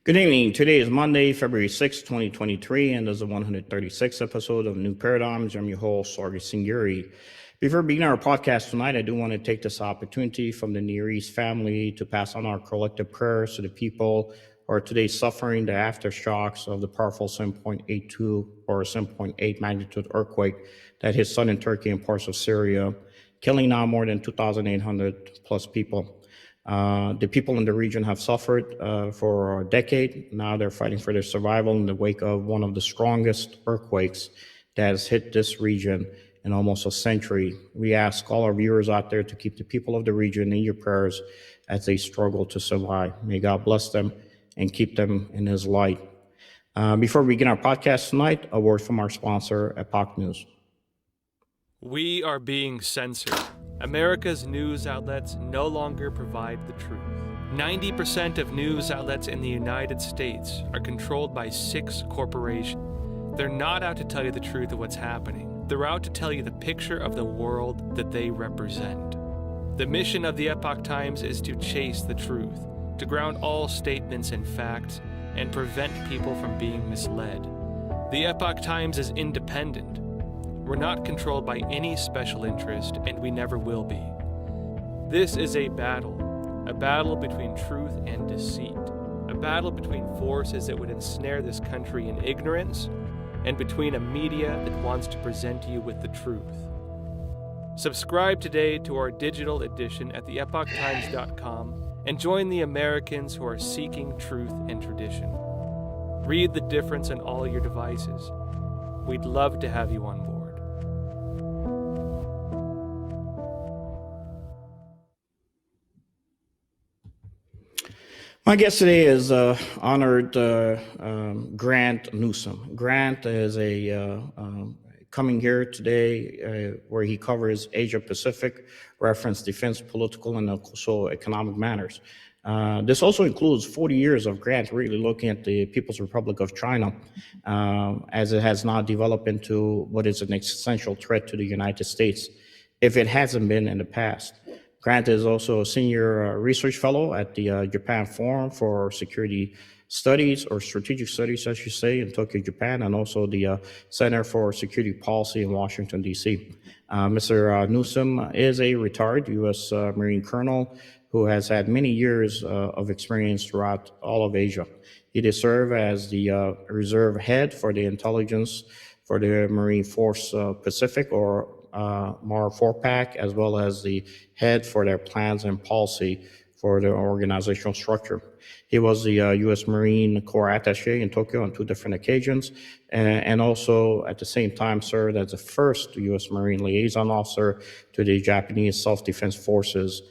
Good evening. Today is Monday, February 6, 2023, and this is the 136th episode of New Paradigms. I'm your host, Sargis Sangari. Before beginning our podcast tonight, I do want to take this opportunity from the Near East family to pass on our collective prayers to the people who are today suffering the aftershocks of the powerful 7.82 or 7.8 magnitude earthquake that hit southern Turkey and parts of Syria, killing now more than 2,800 plus people. The people in the region have suffered for a decade. Now they're fighting for their survival in the wake of one of the strongest earthquakes that has hit this region in almost a century. We ask all our viewers out there to keep the people of the region in your prayers as they struggle to survive. May God bless them and keep them in His light. Before we begin our podcast tonight, a word from our sponsor, Epoch News. We are being censored. America's news outlets no longer provide the truth. 90% of news outlets in the United States are controlled by 6 corporations. They're not out to tell you the truth of what's happening. They're out to tell you the picture of the world that they represent. The mission of the Epoch Times is to chase the truth, to ground all statements in facts, and prevent people from being misled. The Epoch Times is independent. We're not controlled by any special interest, and we never will be. This is a battle between truth and deceit, a battle between forces that would ensnare this country in ignorance, and between a media that wants to present you with the truth. Subscribe today to our digital edition at theepochtimes.com and join the Americans who are seeking truth and tradition. Read the difference on all your devices. We'd love to have you on board. My guest today is honored Grant Newsham. Grant is coming here today where he covers Asia Pacific, reference defense, political, and also economic matters. This also includes 40 years of Grant really looking at the People's Republic of China as it has now developed into what is an existential threat to the United States, if it hasn't been in the past. Grant is also a senior research fellow at the Japan Forum for Security Studies, or Strategic Studies, I should say, in Tokyo, Japan, and also the Center for Security Policy in Washington, D.C. Mr. Newsham is a retired U.S. Marine colonel who has had many years of experience throughout all of Asia. He did serve as the reserve head for the intelligence for the Marine Force Pacific, or MAR 4PAC, as well as the head for their plans and policy for the organizational structure. He was the U.S. Marine Corps attaché in Tokyo on 2 different occasions, and also at the same time served as the first U.S. Marine liaison officer to the Japanese Self-Defense Forces.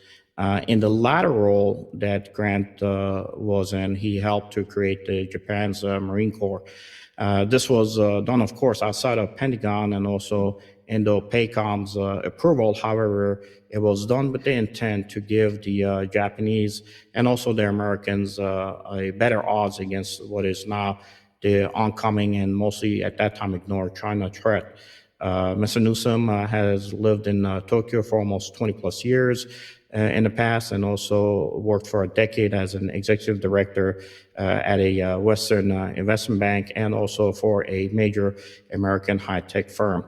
In the latter role that Grant was in, he helped to create the Japan's Marine Corps. This was done, of course, outside of Pentagon and also Indo-PACOM's approval. However, it was done with the intent to give the Japanese and also the Americans a better odds against what is now the oncoming and mostly at that time ignored China threat. Mr. Newsham has lived in Tokyo for almost 20 plus years in the past, and also worked for a decade as an executive director at a Western investment bank, and also for a major American high-tech firm.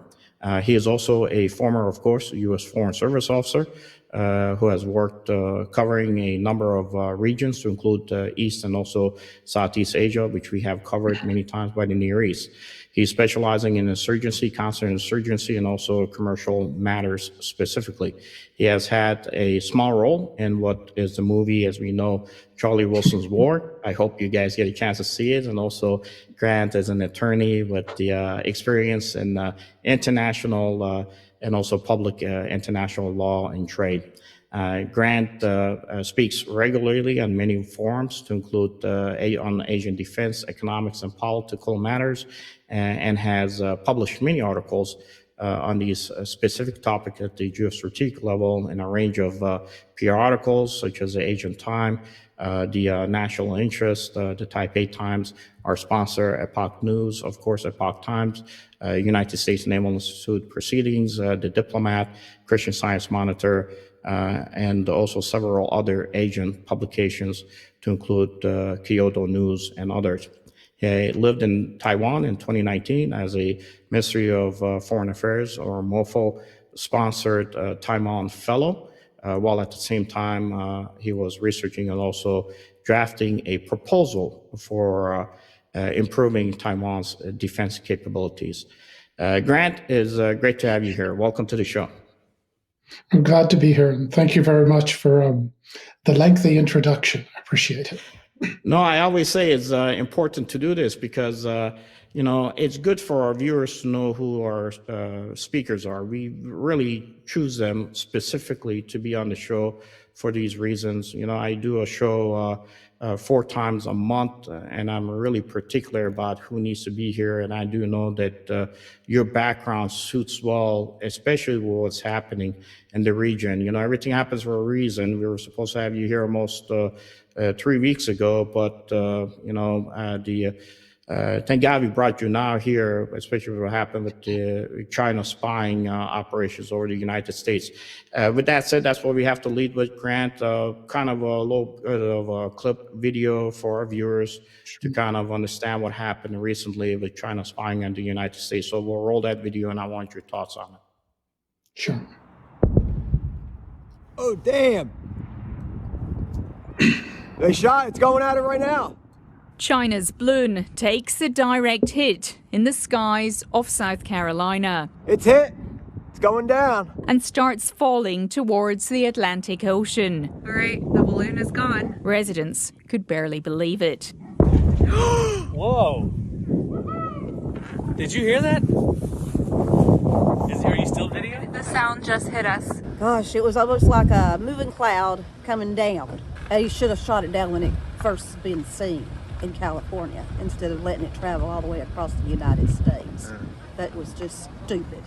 He is also a former, of course, U.S. Foreign Service officer who has worked covering a number of regions to include East and also Southeast Asia, which we have covered many times by the Near East. He's specializing in insurgency, counterinsurgency, and also commercial matters specifically. He has had a small role in what is the movie, as we know, Charlie Wilson's War. I hope you guys get a chance to see it. And also Grant is an attorney with the experience in international and also public international law and trade. Grant speaks regularly on many forums to include on Asian defense, economics, and political matters, and has published many articles on these specific topics at the geostrategic level in a range of PR articles, such as the Asian Time, the National Interest, the Taipei Times, our sponsor, Epoch News, of course, Epoch Times, United States Naval Institute Proceedings, The Diplomat, Christian Science Monitor, and also several other Asian publications, to include Kyoto News and others. He lived in Taiwan in 2019 as a Ministry of Foreign Affairs, or MOFO, sponsored Taiwan Fellow, while at the same time he was researching and also drafting a proposal for improving Taiwan's defense capabilities. Grant, it's great to have you here. Welcome to the show. I'm glad to be here, and thank you very much for the lengthy introduction. I appreciate it. No, I always say it's important to do this because, it's good for our viewers to know who our speakers are. We really choose them specifically to be on the show for these reasons. I do a show 4 times a month, and I'm really particular about who needs to be here. And I do know that your background suits well, especially with what's happening in the region. Everything happens for a reason. We were supposed to have you here almost 3 weeks ago, but thank God we brought you now here, especially what happened with the China spying operations over the United States. With that said, that's what we have to lead with, Grant. Kind of a little bit of a clip video for our viewers to kind of understand what happened recently with China spying on the United States. So we'll roll that video, and I want your thoughts on it. Sure. Oh, damn. They shot. It's going at it right now. China's balloon takes a direct hit in the skies of South Carolina. It's hit. It's going down. And starts falling towards the Atlantic Ocean. All right, the balloon is gone. Residents could barely believe it. Whoa. Did you hear that? Are you still videoing? The sound just hit us. Gosh, it was almost like a moving cloud coming down. You should have shot it down when it first been seen in California instead of letting it travel all the way across the United States. That was just stupid.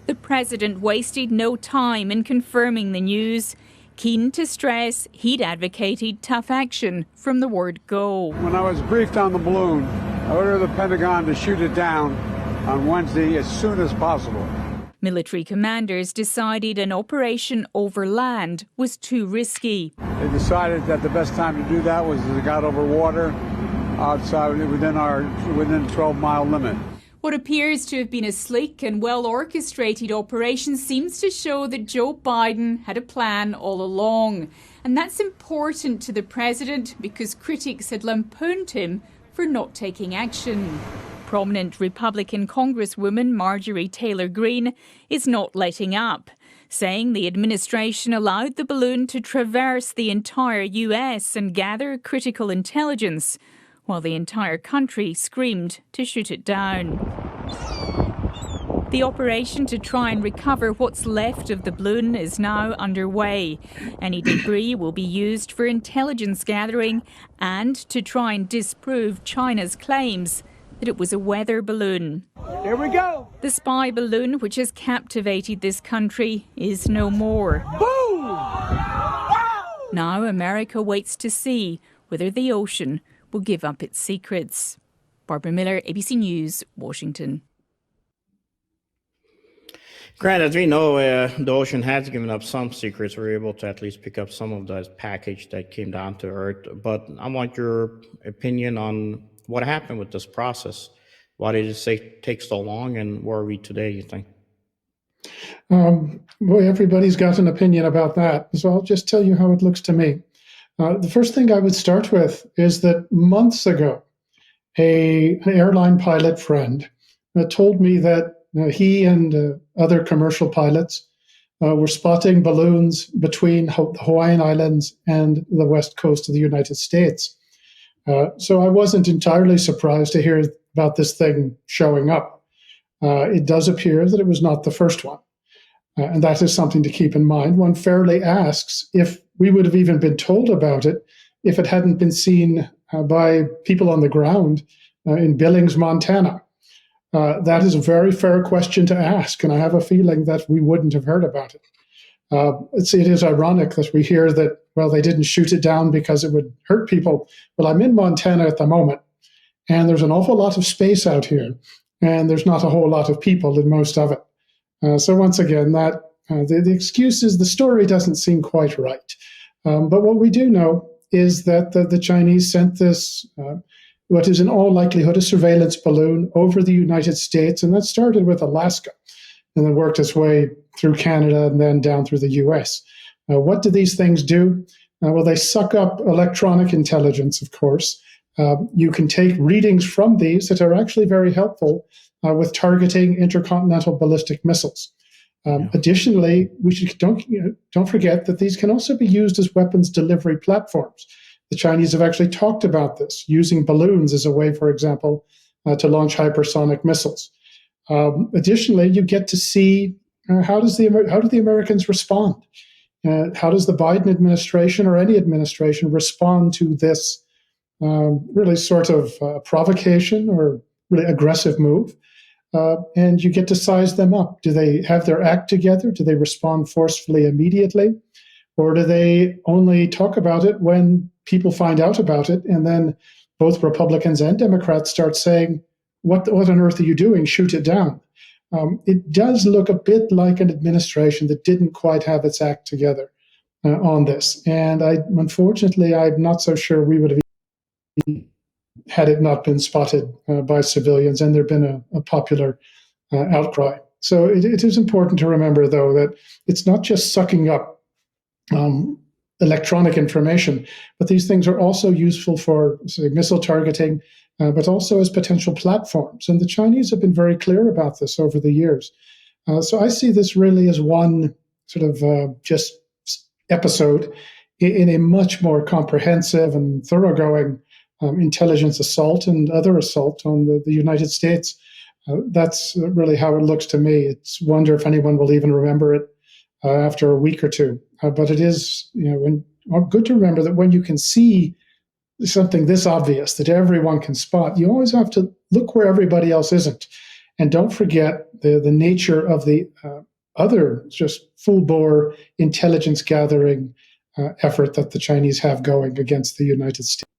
The president wasted no time in confirming the news, keen to stress he'd advocated tough action from the word go. When I was briefed on the balloon, I ordered the Pentagon to shoot it down on Wednesday as soon as possible. Military commanders decided an operation over land was too risky. They decided that the best time to do that was as it got over water outside within 12-mile limit. What appears to have been a sleek and well-orchestrated operation seems to show that Joe Biden had a plan all along. And that's important to the president because critics had lampooned him for not taking action. Prominent Republican Congresswoman Marjorie Taylor Greene is not letting up, saying the administration allowed the balloon to traverse the entire US and gather critical intelligence, while the entire country screamed to shoot it down. The operation to try and recover what's left of the balloon is now underway. Any debris will be used for intelligence gathering and to try and disprove China's claims that it was a weather balloon. Here we go. The spy balloon, which has captivated this country, is no more. Boom! Now America waits to see whether the ocean will give up its secrets. Barbara Miller, ABC News, Washington. Grant, as we know, the ocean has given up some secrets. We were able to at least pick up some of that package that came down to Earth. But I want your opinion on what happened with this process. Why did it take so long, and where are we today, you think? Boy, everybody's got an opinion about that. So I'll just tell you how it looks to me. The first thing I would start with is that months ago, an airline pilot friend told me that he and other commercial pilots were spotting balloons between the Hawaiian Islands and the west coast of the United States. So I wasn't entirely surprised to hear about this thing showing up. It does appear that it was not the first one. And that is something to keep in mind. One fairly asks if we would have even been told about it if it hadn't been seen by people on the ground in Billings, Montana. That is a very fair question to ask, and I have a feeling that we wouldn't have heard about it. It is ironic that we hear that, well, they didn't shoot it down because it would hurt people. Well, I'm in Montana at the moment, and there's an awful lot of space out here, and there's not a whole lot of people in most of it. So once again, that The excuse is the story doesn't seem quite right. But what we do know is that the Chinese sent this, what is in all likelihood a surveillance balloon over the United States, and that started with Alaska and then worked its way through Canada and then down through the US. What do these things do? Well, they suck up electronic intelligence, of course. You can take readings from these that are actually very helpful with targeting intercontinental ballistic missiles. Additionally, don't forget that these can also be used as weapons delivery platforms. The Chinese have actually talked about this, using balloons as a way, for example, to launch hypersonic missiles. Additionally, you get to see how do the Americans respond? How does the Biden administration or any administration respond to this really sort of provocation or really aggressive move? And you get to size them up. Do they have their act together? Do they respond forcefully immediately? Or do they only talk about it when people find out about it, and then both Republicans and Democrats start saying, what on earth are you doing? Shoot it down. It does look a bit like an administration that didn't quite have its act together on this. And unfortunately, I'm not so sure we would have had it not been spotted by civilians and there been a popular outcry. So it is important to remember, though, that it's not just sucking up electronic information, but these things are also useful for missile targeting, but also as potential platforms. And the Chinese have been very clear about this over the years. So I see this really as one sort of just episode in a much more comprehensive and thoroughgoing intelligence assault and other assault on the United States. That's really how it looks to me. It's wonder if anyone will even remember it after a week or two. But it is, good to remember that when you can see something this obvious that everyone can spot, you always have to look where everybody else isn't. And don't forget the nature of the other just full-bore intelligence gathering effort that the Chinese have going against the United States.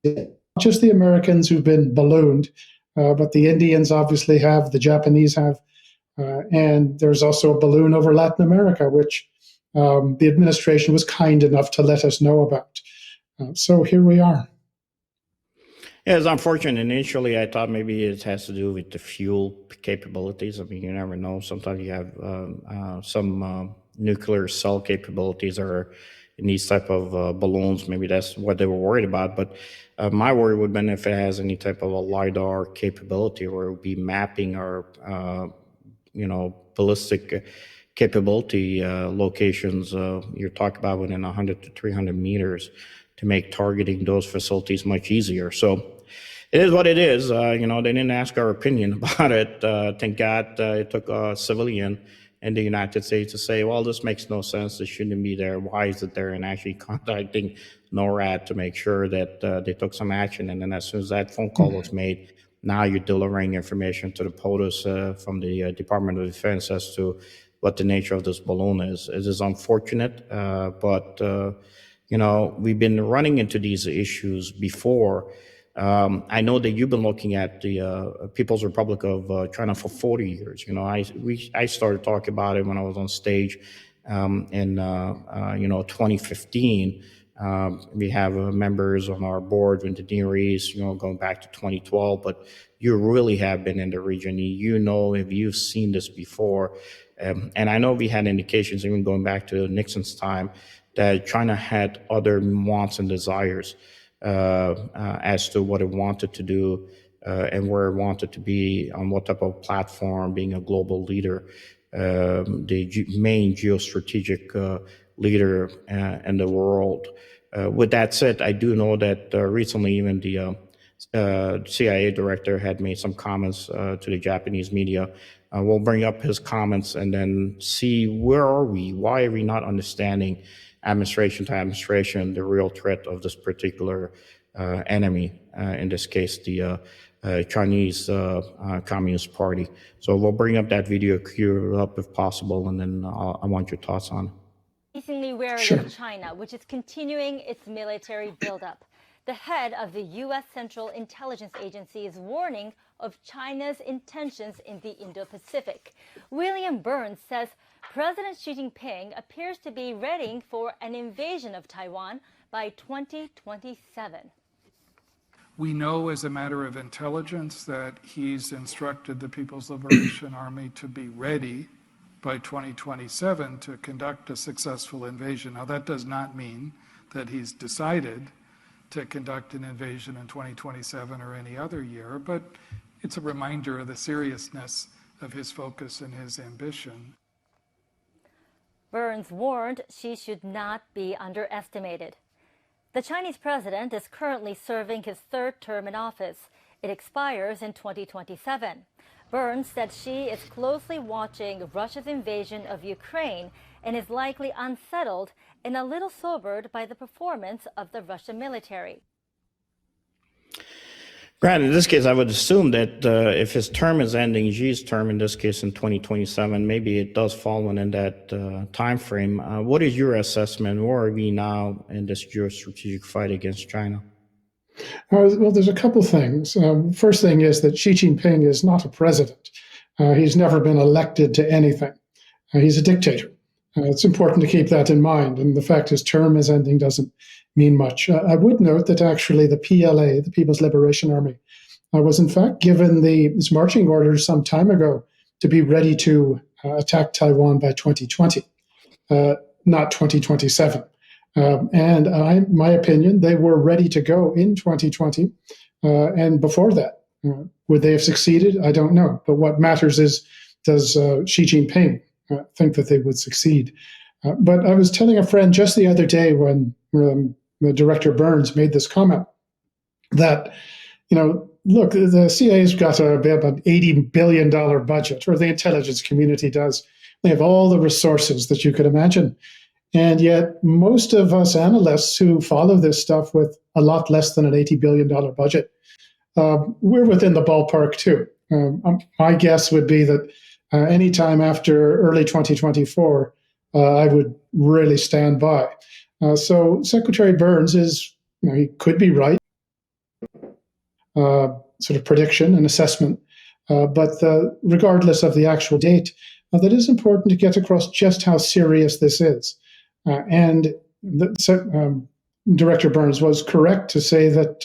Not just the Americans who've been ballooned, but the Indians obviously have, the Japanese have, and there's also a balloon over Latin America, which the administration was kind enough to let us know about. So here we are. Yeah, it's unfortunate. Initially, I thought maybe it has to do with the fuel capabilities. I mean, you never know. Sometimes you have some nuclear cell capabilities or in these type of balloons. Maybe that's what they were worried about. But my worry would have been if it has any type of a LiDAR capability, or it would be mapping or, ballistic capability locations you're talking about within 100 to 300 meters to make targeting those facilities much easier. So it is what it is. They didn't ask our opinion about it. Thank God it took a civilian in the United States to say, well, this makes no sense. This shouldn't be there. Why is it there? And actually contacting NORAD to make sure that they took some action. And then as soon as that phone call was made, now you're delivering information to the POTUS from the Department of Defense as to what the nature of this balloon is. It is unfortunate, but we've been running into these issues before. I know that you've been looking at the People's Republic of China for 40 years. I started talking about it when I was on stage in 2015. We have members on our board in the Near East, going back to 2012. But you really have been in the region. If you've seen this before, and I know we had indications even going back to Nixon's time that China had other wants and desires as to what it wanted to do and where it wanted to be, on what type of platform, being a global leader, the main geostrategic leader in the world. With that said, I do know that recently even the CIA director had made some comments to the Japanese media. We'll bring up his comments and then see where are we? Why are we not understanding administration to administration the real threat of this particular enemy, in this case the Chinese Communist Party. So we'll bring up that video, cue it up if possible, and then I want your thoughts on it. Increasingly wary Sure. of China, which is continuing its military buildup. The head of the U.S. Central Intelligence Agency is warning of China's intentions in the Indo-Pacific. William Burns says President Xi Jinping appears to be readying for an invasion of Taiwan by 2027. We know as a matter of intelligence that he's instructed the People's Liberation Army to be ready by 2027 to conduct a successful invasion. Now, that does not mean that he's decided to conduct an invasion in 2027 or any other year, but it's a reminder of the seriousness of his focus and his ambition. Burns warned Xi should not be underestimated. The Chinese president is currently serving his third term in office. It expires in 2027. Burns said Xi is closely watching Russia's invasion of Ukraine and is likely unsettled and a little sobered by the performance of the Russian military. Grant, in this case, I would assume that if his term is ending, Xi's term in this case in 2027, maybe it does fall within that time frame. What is your assessment? Where are we now in this geostrategic fight against China? Well, there's a couple things. First thing is that Xi Jinping is not a president. He's never been elected to anything. He's a dictator. It's important to keep that in mind. And the fact his term is ending doesn't mean much. I would note that actually the PLA, the People's Liberation Army, was in fact given its marching orders some time ago to be ready to attack Taiwan by 2020, not 2027. And my opinion, they were ready to go in 2020 and before that. Would they have succeeded? I don't know. But what matters is, does Xi Jinping think that they would succeed? But I was telling a friend just the other day when the Director Burns made this comment that, look, the CIA's got about an $80 billion budget, or the intelligence community does. They have all the resources that you could imagine. And yet most of us analysts who follow this stuff with a lot less than an $80 billion budget, we're within the ballpark too. My guess would be that anytime after early 2024, I would really stand by. So Secretary Burns he could be right, sort of prediction and assessment, but regardless of the actual date, that is important to get across just how serious this is. And Director Burns was correct to say that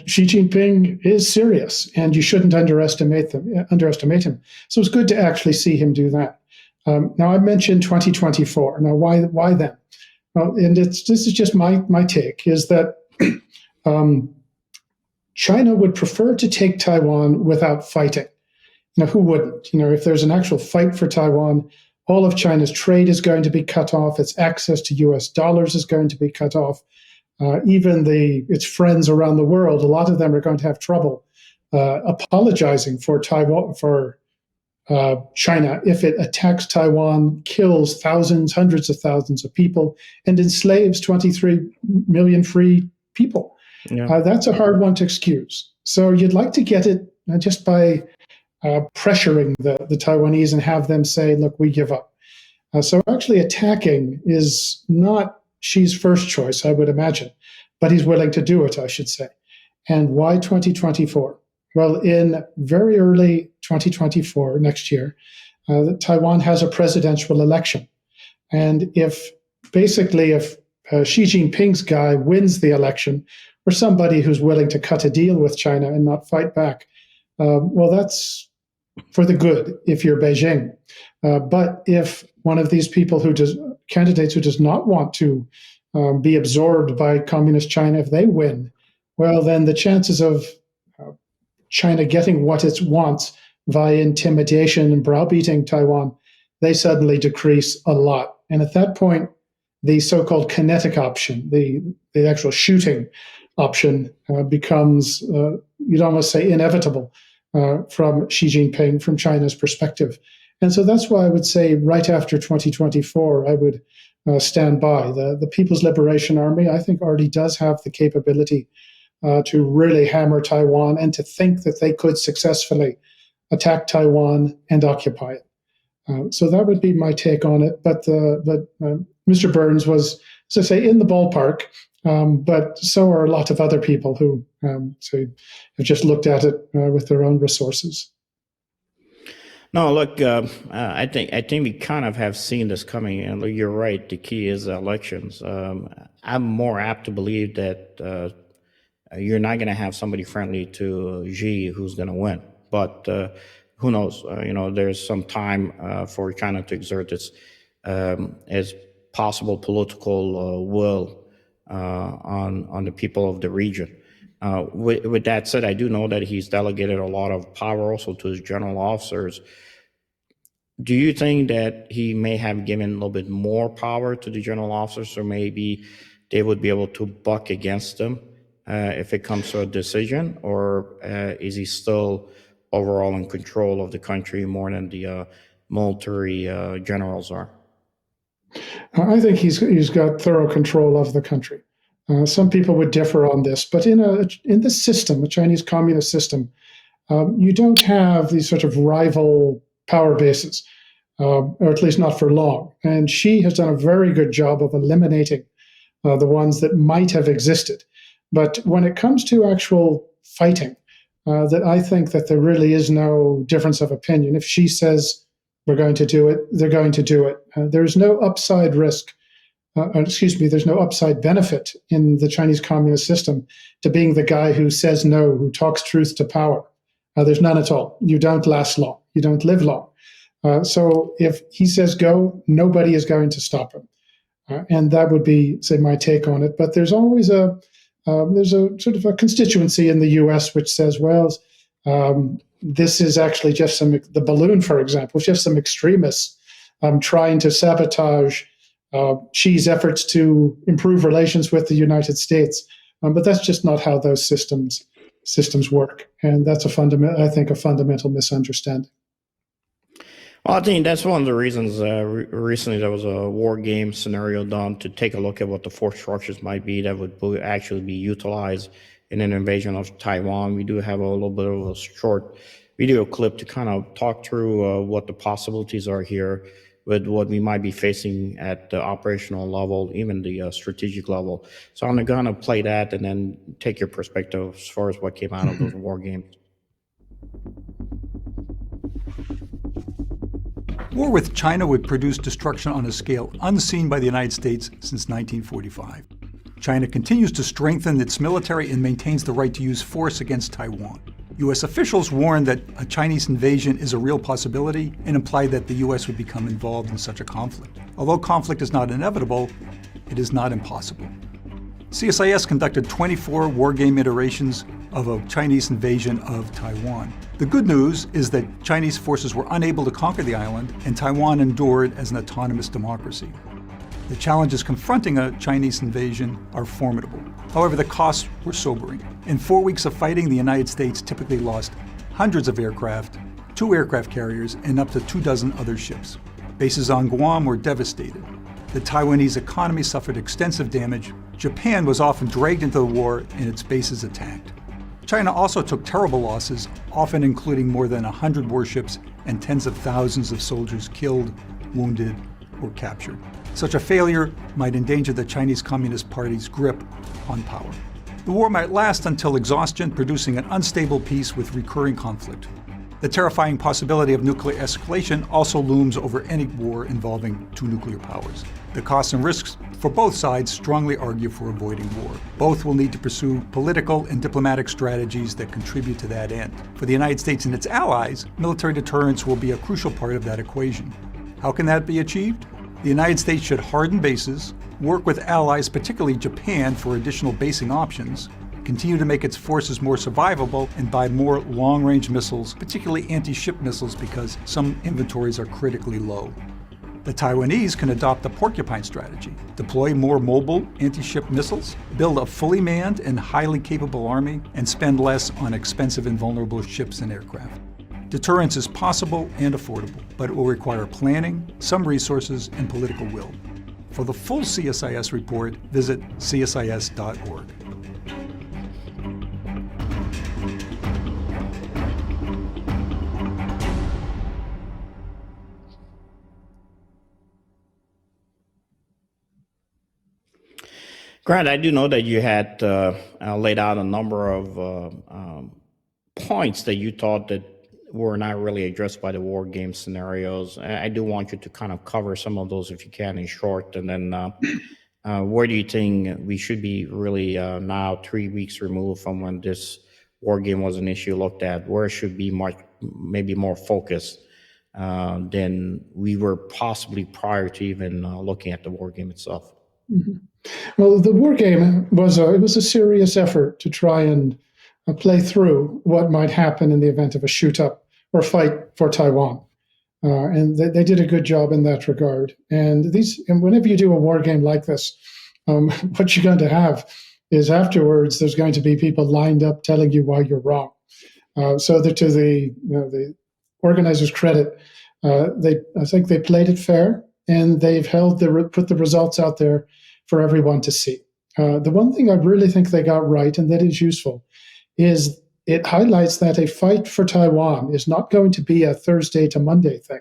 Xi Jinping is serious, and you shouldn't underestimate him. So it's good to actually see him do that. Now I mentioned 2024. Now why then? Well, and this is just my take, is that China would prefer to take Taiwan without fighting. Who wouldn't? If there's an actual fight for Taiwan, all of China's trade is going to be cut off. Its access to U.S. dollars is going to be cut off. Even its friends around the world, a lot of them are going to have trouble apologizing for China if it attacks Taiwan, kills thousands, hundreds of thousands of people, and enslaves 23 million free people. Yeah. That's a hard one to excuse. So you'd like to get it just by pressuring the Taiwanese and have them say, look, we give up. So actually attacking is not Xi's first choice, I would imagine, but he's willing to do it, I should say. And why 2024? Well, in very early 2024, next year, Taiwan has a presidential election. And if Xi Jinping's guy wins the election, or somebody who's willing to cut a deal with China and not fight back, well, that's for the good if you're Beijing. But if one of these candidates who does not want to be absorbed by communist China, if they win, well, then the chances of China getting what it wants via intimidation and browbeating Taiwan, they suddenly decrease a lot. And at that point, the so-called kinetic option, the actual shooting option, becomes, you'd almost say, inevitable from Xi Jinping, from China's perspective. And so that's why I would say right after 2024, I would stand by. The People's Liberation Army, I think, already does have the capability to really hammer Taiwan and to think that they could successfully attack Taiwan and occupy it. So that would be my take on it. But Mr. Burns was as I say, in the ballpark. But so are a lot of other people who have just looked at it with their own resources. No, look, I think we kind of have seen this coming, and you're right. The key is elections. I'm more apt to believe that you're not going to have somebody friendly to Xi who's going to win, but who knows? There's some time for China to exert its as possible political will on the people of the region. With that said, I do know that he's delegated a lot of power also to his general officers. Do you think that he may have given a little bit more power to the general officers, or maybe they would be able to buck against them if it comes to a decision, or is he still overall in control of the country more than the military generals are? I think he's got thorough control of the country. Some people would differ on this, but in this system, the Chinese communist system, you don't have these sort of rival power bases, or at least not for long. And Xi has done a very good job of eliminating the ones that might have existed. But when it comes to actual fighting, that I think that there really is no difference of opinion. If Xi says we're going to do it, they're going to do it. There's no upside risk. There's no upside benefit in the Chinese communist system to being the guy who says no, who talks truth to power. There's none at all. You don't last long. You don't live long. So if he says go, nobody is going to stop him. And that would be, say, my take on it. But there's always there's a sort of a constituency in the U.S. which says, well, this is actually just the balloon, for example, just some extremists trying to sabotage Xi's efforts to improve relations with the United States. But that's just not how those systems work. And that's a fundamental misunderstanding. Well, I think that's one of the reasons recently there was a war game scenario done to take a look at what the force structures might be that would actually be utilized in an invasion of Taiwan. We do have a little bit of a short video clip to kind of talk through what the possibilities are here with what we might be facing at the operational level, even the strategic level. So I'm going to play that and then take your perspective as far as what came out of those war games. War with China would produce destruction on a scale unseen by the United States since 1945. China continues to strengthen its military and maintains the right to use force against Taiwan. U.S. officials warned that a Chinese invasion is a real possibility and implied that the U.S. would become involved in such a conflict. Although conflict is not inevitable, it is not impossible. CSIS conducted 24 wargame iterations of a Chinese invasion of Taiwan. The good news is that Chinese forces were unable to conquer the island, and Taiwan endured as an autonomous democracy. The challenges confronting a Chinese invasion are formidable. However, the costs were sobering. In 4 weeks of fighting, the United States typically lost hundreds of aircraft, 2 aircraft carriers, and up to 24 other ships. Bases on Guam were devastated. The Taiwanese economy suffered extensive damage. Japan was often dragged into the war and its bases attacked. China also took terrible losses, often including more than 100 warships and tens of thousands of soldiers killed, wounded, or captured. Such a failure might endanger the Chinese Communist Party's grip on power. The war might last until exhaustion, producing an unstable peace with recurring conflict. The terrifying possibility of nuclear escalation also looms over any war involving 2 nuclear powers. The costs and risks for both sides strongly argue for avoiding war. Both will need to pursue political and diplomatic strategies that contribute to that end. For the United States and its allies, military deterrence will be a crucial part of that equation. How can that be achieved? The United States should harden bases, work with allies, particularly Japan, for additional basing options, continue to make its forces more survivable, and buy more long-range missiles, particularly anti-ship missiles, because some inventories are critically low. The Taiwanese can adopt the porcupine strategy, deploy more mobile anti-ship missiles, build a fully manned and highly capable army, and spend less on expensive and vulnerable ships and aircraft. Deterrence is possible and affordable, but it will require planning, some resources, and political will. For the full CSIS report, visit csis.org. Grant, I do know that you had laid out a number of points that you thought that were not really addressed by the war game scenarios. I do want you to kind of cover some of those if you can in short, and then where do you think we should be really now 3 weeks removed from when this war game was an issue looked at, where should be maybe more focused than we were possibly prior to even looking at the war game itself? Mm-hmm. Well, the war game was a serious effort to try and play through what might happen in the event of a shoot-up or fight for Taiwan. And they did a good job in that regard. And whenever you do a war game like this, what you're going to have is afterwards there's going to be people lined up telling you why you're wrong. So that to the organizers' credit, I think they played it fair, and they've put the results out there for everyone to see. The one thing I really think they got right, and that is useful, is it highlights that a fight for Taiwan is not going to be a Thursday to Monday thing,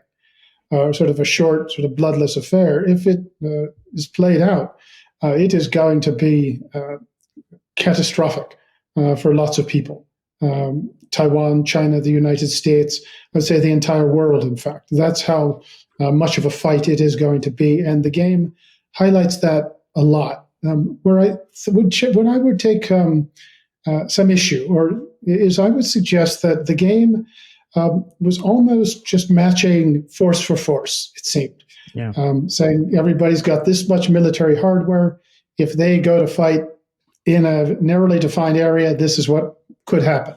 sort of a short, sort of bloodless affair. If it is played out, it is going to be catastrophic for lots of people. Taiwan, China, the United States, I'd say the entire world, in fact. That's how much of a fight it is going to be. And the game highlights that a lot. Where I would take some issue, I would suggest that the game was almost just matching force for force, it seemed. Yeah. Saying everybody's got this much military hardware. If they go to fight in a narrowly defined area, this is what could happen.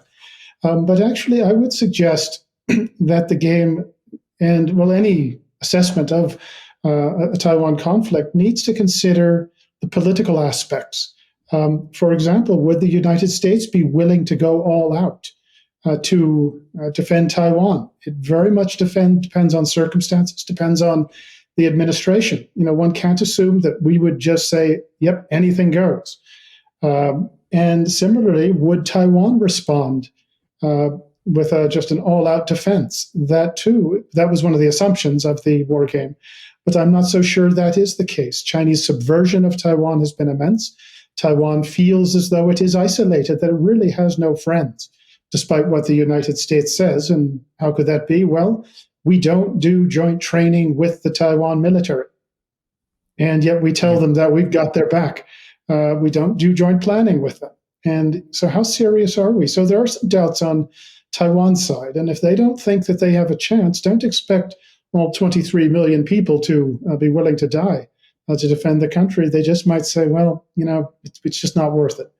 But actually, I would suggest that the game and, any assessment of a Taiwan conflict needs to consider the political aspects. For example, would the United States be willing to go all out to defend Taiwan? It very much depends on circumstances, depends on the administration. One can't assume that we would just say, yep, anything goes. And similarly, would Taiwan respond with just an all-out defense? That was one of the assumptions of the war game. But I'm not so sure that is the case. Chinese subversion of Taiwan has been immense. Taiwan feels as though it is isolated, that it really has no friends, despite what the United States says. And how could that be? Well, we don't do joint training with the Taiwan military. And yet we tell them that we've got their back. We don't do joint planning with them. And so how serious are we? So there are some doubts on Taiwan's side. And if they don't think that they have a chance, don't expect all 23 million people to be willing to die to defend the country. They just might say, well, it's just not worth it.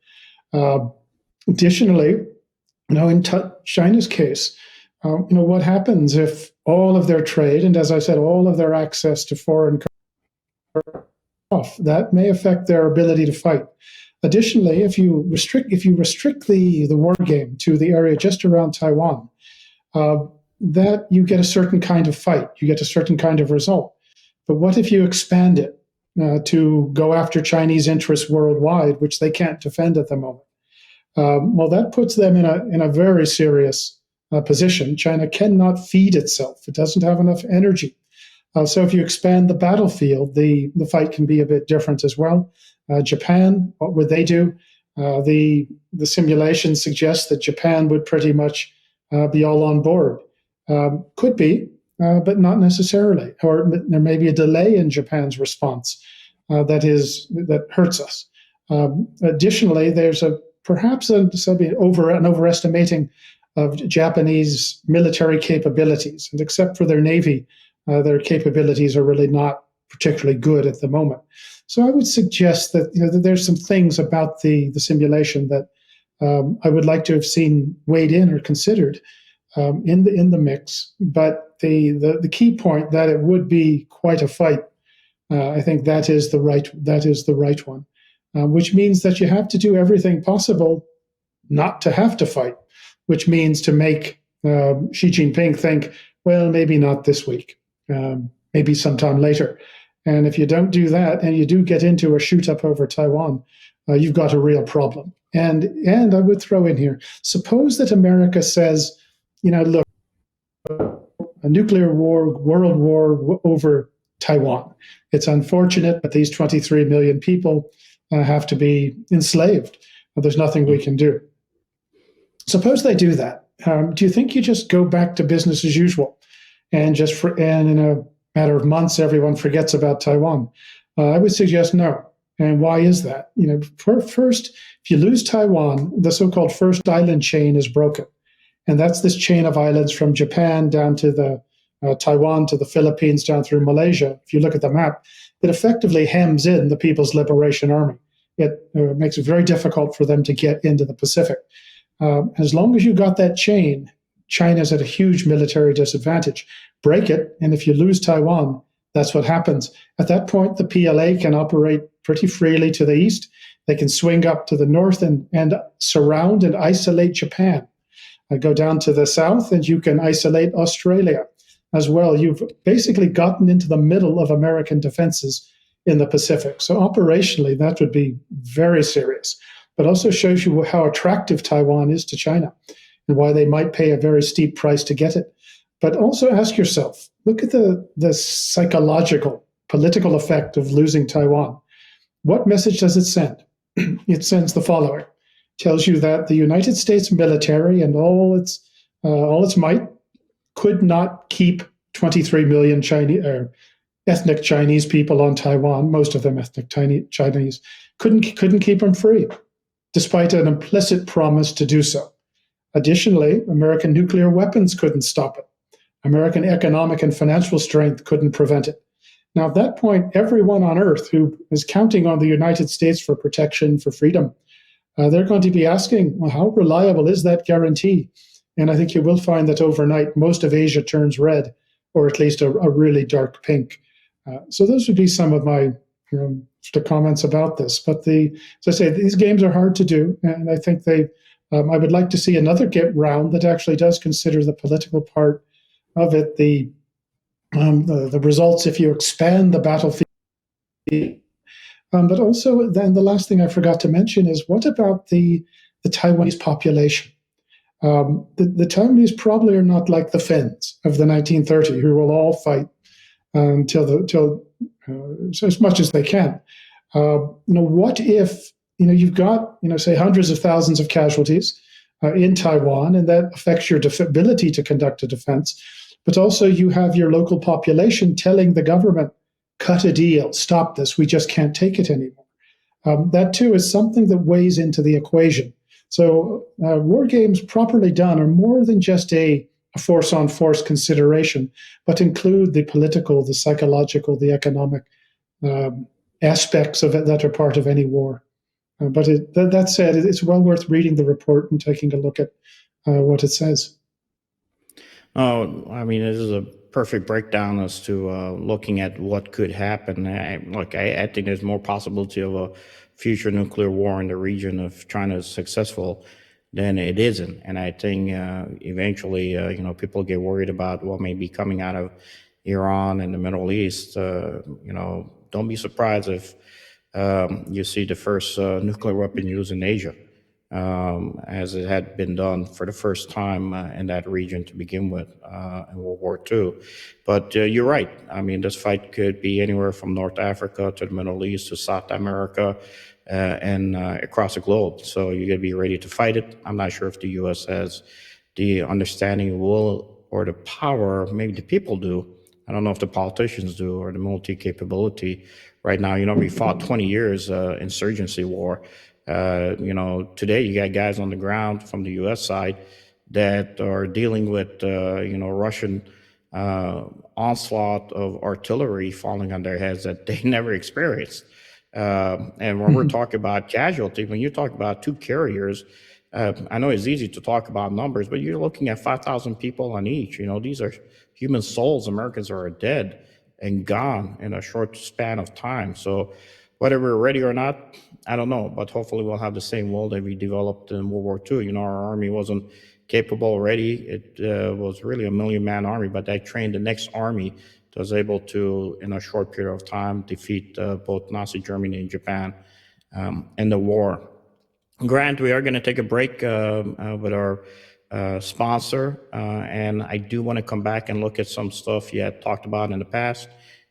Additionally, in China's case, what happens if all of their trade, and as I said, all of their access to foreign currency off? That may affect their ability to fight. Additionally, if you restrict the war game to the area just around Taiwan, that you get a certain kind of fight, you get a certain kind of result. But what if you expand it to go after Chinese interests worldwide, which they can't defend at the moment? Well, that puts them in a very serious position. China cannot feed itself; it doesn't have enough energy. So if you expand the battlefield, the fight can be a bit different as well. Japan, what would they do? The simulation suggests that Japan would pretty much be all on board. Could be, but not necessarily. Or there may be a delay in Japan's response that hurts us. Additionally, there's perhaps an overestimating of Japanese military capabilities, and except for their navy, their capabilities are really not particularly good at the moment. So I would suggest that that there's some things about the simulation that I would like to have seen weighed in or considered in the mix. But the key point that it would be quite a fight, I think that is the right one, which means that you have to do everything possible not to have to fight, which means to make Xi Jinping think, well, maybe not this week, maybe sometime later. And if you don't do that, and you do get into a shoot-up over Taiwan, you've got a real problem. And I would throw in here, suppose that America says, look, a nuclear war, world war over Taiwan. It's unfortunate, but these 23 million people have to be enslaved. There's nothing we can do. Suppose they do that. Do you think you just go back to business as usual, and and in a matter of months, everyone forgets about Taiwan? I would suggest no. And why is that? First, if you lose Taiwan, the so-called first island chain is broken. And that's this chain of islands from Japan down to the Taiwan to the Philippines, down through Malaysia. If you look at the map, it effectively hems in the People's Liberation Army. It makes it very difficult for them to get into the Pacific. As long as you got that chain, China's at a huge military disadvantage. Break it, and if you lose Taiwan, that's what happens. At that point, the PLA can operate pretty freely to the east. They can swing up to the north and surround and isolate Japan. Go down to the south, and you can isolate Australia as well. You've basically gotten into the middle of American defenses in the Pacific. So operationally, that would be very serious, but also shows you how attractive Taiwan is to China and why they might pay a very steep price to get it. But also ask yourself, look at the psychological, political effect of losing Taiwan. What message does it send? It sends the following. It tells you that the United States military and all its might could not keep 23 million ethnic Chinese people on Taiwan, most of them ethnic Chinese, couldn't keep them free, despite an implicit promise to do so. Additionally, American nuclear weapons couldn't stop it. American economic and financial strength couldn't prevent it. Now, at that point, everyone on Earth who is counting on the United States for protection, for freedom, they're going to be asking, well, how reliable is that guarantee? And I think you will find that overnight, most of Asia turns red, or at least a really dark pink. So those would be some of my comments about this. But as I say, these games are hard to do, and I think I would like to see another round that actually does consider the political part of it, the results if you expand the battlefield. But also, then the last thing I forgot to mention is, what about the Taiwanese population? The Taiwanese probably are not like the Finns of the 1930s, who will all fight until as much as they can. What if you've got say hundreds of thousands of casualties in Taiwan, and that affects your ability to conduct a defense, but also you have your local population telling the government, cut a deal, stop this, we just can't take it anymore. That too is something that weighs into the equation. So war games properly done are more than just a force-on-force consideration, but include the political, the psychological, the economic aspects of it that are part of any war. But that said, it's well worth reading the report and taking a look at what it says. Oh, I mean, this is a perfect breakdown as to looking at what could happen. I think there's more possibility of a future nuclear war in the region if China is successful than it isn't. And I think eventually, people get worried about what may be coming out of Iran and the Middle East. Don't be surprised if you see the first nuclear weapon used in Asia, as it had been done for the first time in that region to begin with in World War II. But you're right. I mean, this fight could be anywhere from North Africa to the Middle East to South America and across the globe. So you got to be ready to fight it. I'm not sure if the U.S. has the understanding, will, or the power. Maybe the people do. I don't know if the politicians do, or the military capability. Right now, we fought 20 years insurgency war. Today you got guys on the ground from the U.S. side that are dealing with, Russian onslaught of artillery falling on their heads that they never experienced. And when we're talking about casualty, when you talk about two carriers, I know it's easy to talk about numbers, but you're looking at 5,000 people on each. These are human souls. Americans are dead and gone in a short span of time. So whether we're ready or not, I don't know, but hopefully we'll have the same will that we developed in World War II. Our army wasn't capable, ready. It was really a million-man army, but that trained the next army that was able to, in a short period of time, defeat both Nazi Germany and Japan in the war. Grant, we are going to take a break with our sponsor, and I do want to come back and look at some stuff you had talked about in the past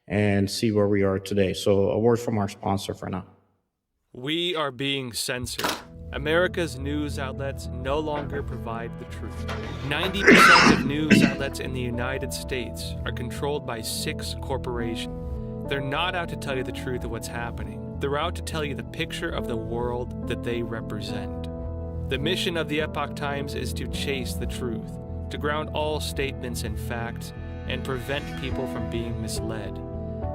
and see where we are today. So a word from our sponsor for now. We are being censored. America's news outlets no longer provide the truth. 90% of news outlets in the United States are controlled by 6 corporations. They're not out to tell you the truth of what's happening. They're out to tell you the picture of the world that they represent. The mission of the Epoch Times is to chase the truth, to ground all statements in facts, and prevent people from being misled.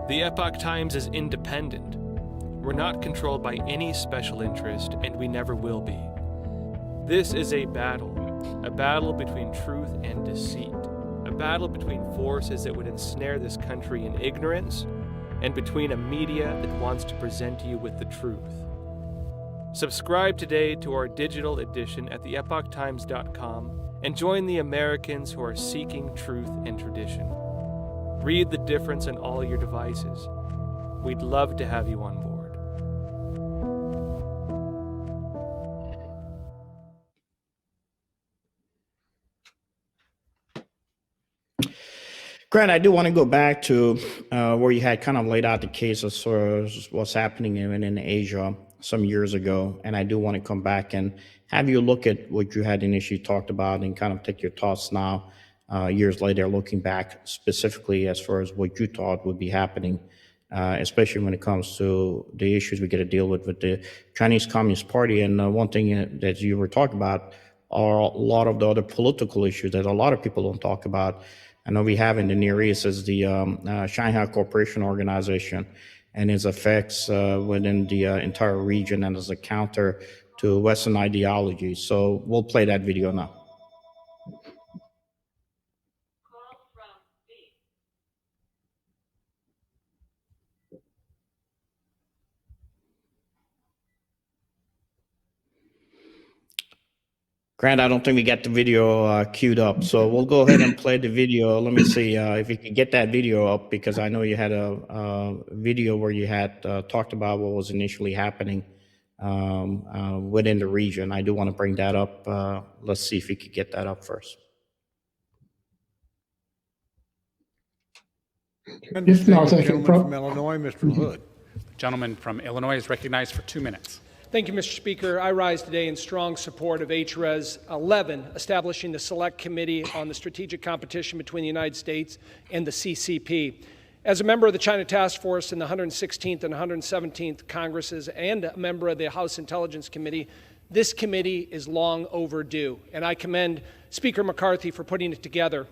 The Epoch Times is independent. We're not controlled by any special interest, and we never will be. This is a battle between truth and deceit, a battle between forces that would ensnare this country in ignorance, and between a media that wants to present you with the truth. Subscribe today to our digital edition at theepochtimes.com and join the Americans who are seeking truth and tradition. Read the difference on all your devices. We'd love to have you on board. Grant, I do want to go back to where you had kind of laid out the case as far as what's happening in Asia some years ago. And I do want to come back and have you look at what you had initially talked about and kind of take your thoughts now, years later, looking back specifically as far as what you thought would be happening, especially when it comes to the issues we get to deal with the Chinese Communist Party. And one thing that you were talking about are a lot of the other political issues that a lot of people don't talk about. I know we have in the Near East is the Shanghai Cooperation Organization and its effects within the entire region and as a counter to Western ideology. So we'll play that video now. Grant, I don't think we got the video queued up, so we'll go ahead and play the video. Let me see if we can get that video up, because I know you had a video where you had talked about what was initially happening within the region. I do want to bring that up. Let's see if we could get that up first. If not, I can from Illinois, Mr. Hood. The gentleman from Illinois is recognized for 2 minutes. Thank you, Mr. Speaker. I rise today in strong support of HRES 11, establishing the Select Committee on the Strategic Competition between the United States and the CCP. As a member of the China Task Force in the 116th and 117th Congresses and a member of the House Intelligence Committee, this committee is long overdue, and I commend Speaker McCarthy for putting it together.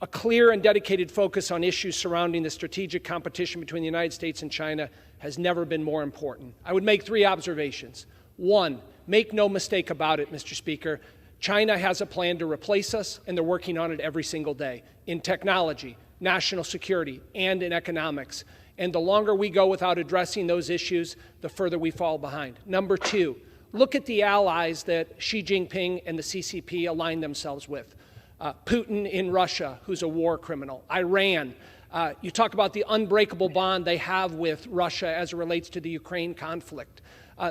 A clear and dedicated focus on issues surrounding the strategic competition between the United States and China has never been more important. I would make 3 observations. 1, make no mistake about it, Mr. Speaker, China has a plan to replace us, and they're working on it every single day in technology, national security, and in economics. And the longer we go without addressing those issues, the further we fall behind. Number 2, look at the allies that Xi Jinping and the CCP align themselves with. Putin in Russia, who's a war criminal. Iran. You talk about the unbreakable bond they have with Russia as it relates to the Ukraine conflict.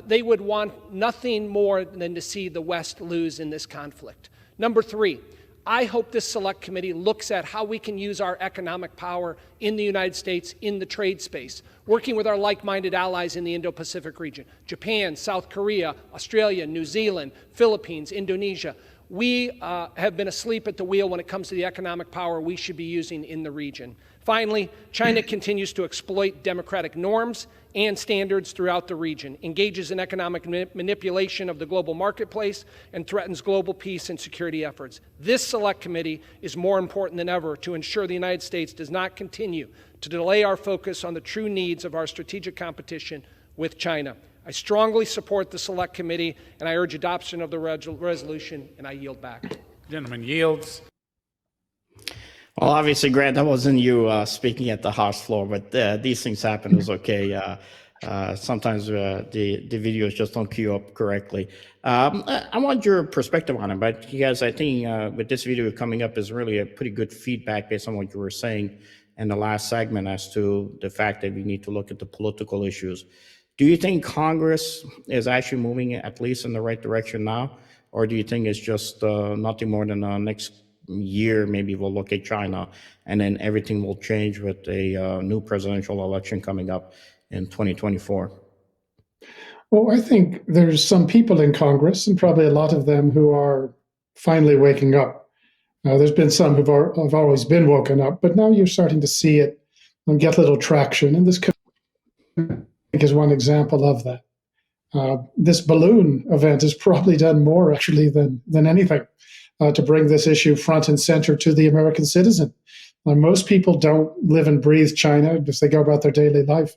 They would want nothing more than to see the West lose in this conflict. Number 3, I hope this Select Committee looks at how we can use our economic power in the United States in the trade space, working with our like-minded allies in the Indo-Pacific region, Japan, South Korea, Australia, New Zealand, Philippines, Indonesia. We have been asleep at the wheel when it comes to the economic power we should be using in the region. Finally, China continues to exploit democratic norms and standards throughout the region, engages in economic manipulation of the global marketplace, and threatens global peace and security efforts. This Select Committee is more important than ever to ensure the United States does not continue to delay our focus on the true needs of our strategic competition with China. I strongly support the Select Committee, and I urge adoption of the resolution, and I yield back. The gentleman yields. Well, obviously, Grant, that wasn't you speaking at the House floor, but these things happen. It was okay. Sometimes the videos just don't queue up correctly. I want your perspective on it, but because I think with this video coming up is really a pretty good feedback based on what you were saying in the last segment as to the fact that we need to look at the political issues. Do you think Congress is actually moving at least in the right direction now? Or do you think it's just nothing more than next year, maybe we'll look at China and then everything will change with a new presidential election coming up in 2024? Well, I think there's some people in Congress, and probably a lot of them, who are finally waking up. There's been some who've always been woken up, but now you're starting to see it and get little traction. And this is one example of that. This balloon event has probably done more, actually, than anything to bring this issue front and center to the American citizen. Most people don't live and breathe China because they go about their daily life.